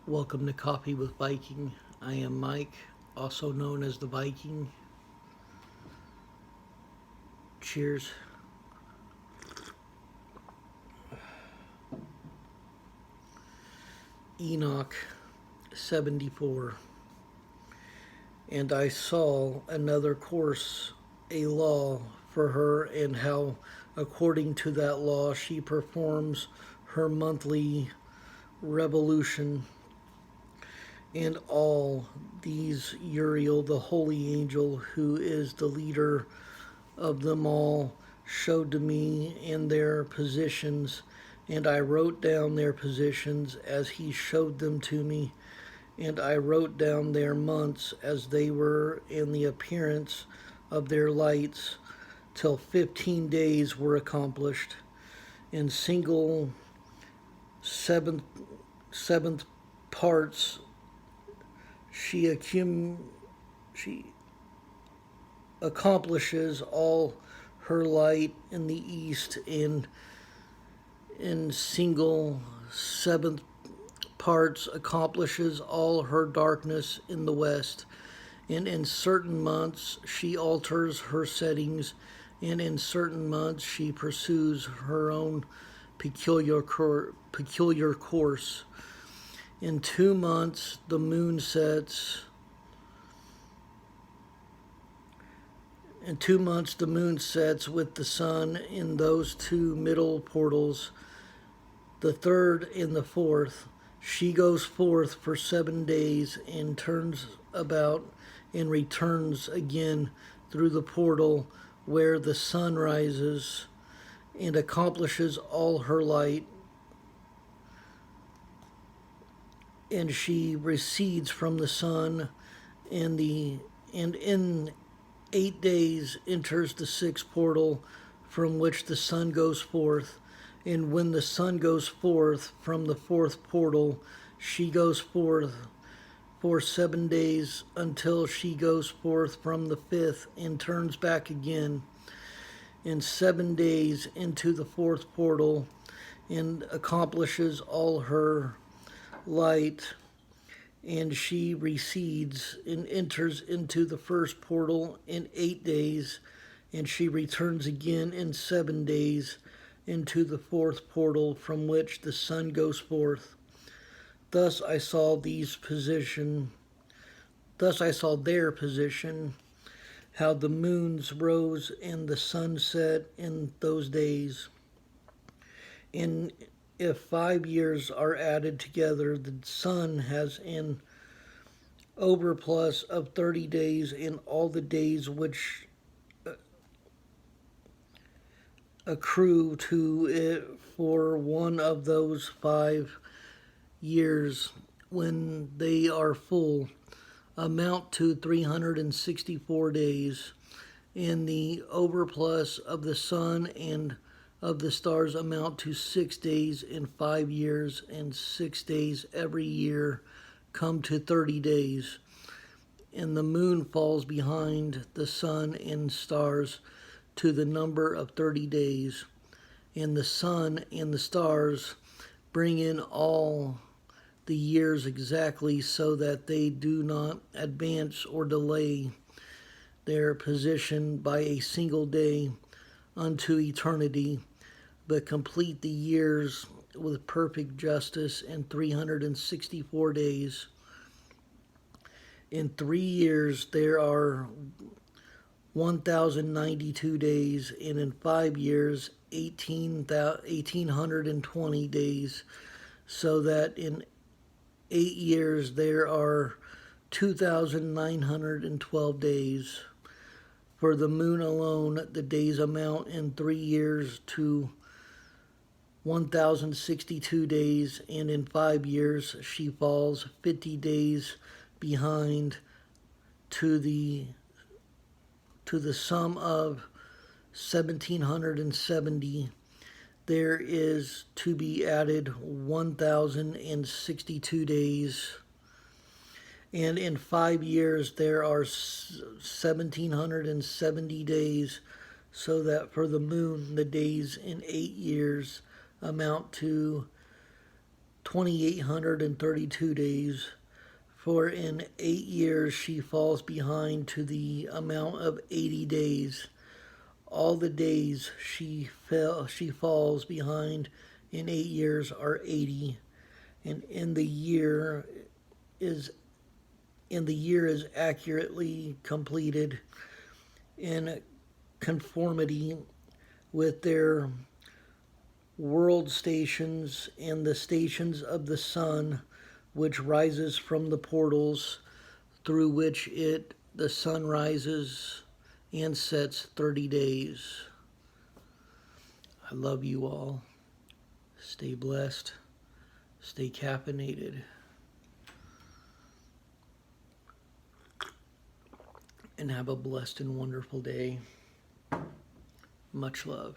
Welcome to Coffee with Viking. I am Mike, also known as the Viking. Cheers. Enoch 74. And I saw another course, a law for her, and how, according to that law, she performs her monthly revolution. And all these Uriel, the holy angel, who is the leader of them all, showed to me in their positions, and I wrote down their positions as he showed them to me, and I wrote down their months as they were in the appearance of their lights, till 15 days were accomplished. In single seventh parts she accomplishes all her light in the east, and in single seventh parts accomplishes all her darkness in the west. And in certain months she alters her settings, and in certain months she pursues her own peculiar course. In 2 months the moon sets. In 2 months the moon sets with the sun in those two middle portals. The third and the fourth, she goes forth for 7 days and turns about and returns again through the portal where the sun rises, and accomplishes all her light. And she recedes from the sun, and in 8 days enters the sixth portal, from which the sun goes forth. And when the sun goes forth from the fourth portal, she goes forth for 7 days, until she goes forth from the fifth and turns back again, in 7 days into the fourth portal, and accomplishes all her light. And she recedes and enters into the first portal in 8 days, and she returns again in 7 days into the fourth portal, from which the sun goes forth. Thus I saw their position, how the moons rose and the sun set in those days. And if 5 years are added together, the sun has an overplus of 30 days in all the days which accrue to it for one of those 5 years, when they are full, amount to 364 days. And the overplus of the sun and of the stars amount to 6 days in 5 years, and 6 days every year come to 30 days. And the moon falls behind the sun and stars to the number of 30 days. And the sun and the stars bring in all the years exactly, so that they do not advance or delay their position by a single day unto eternity, but complete the years with perfect justice in 364 days. In 3 years there are 1,092 days, and in 5 years 1,820 days, so that in 8 years there are 2,912 days. For the moon alone, the days amount in 3 years to 1,062 days, and in 5 years she falls 50 days behind, to the sum of 1,770. There is to be added 1,062 days. And in 5 years there are 1,770 days, so that for the moon the days in 8 years amount to 2,832 days. For in 8 years she falls behind to the amount of 80 days. All the days she falls behind in 8 years are 80, and is the year is accurately completed in conformity with their world stations and the stations of the sun, which rises from the portals through which the sun rises and sets 30 days. I love you all. Stay blessed. Stay caffeinated. And have a blessed and wonderful day. Much love.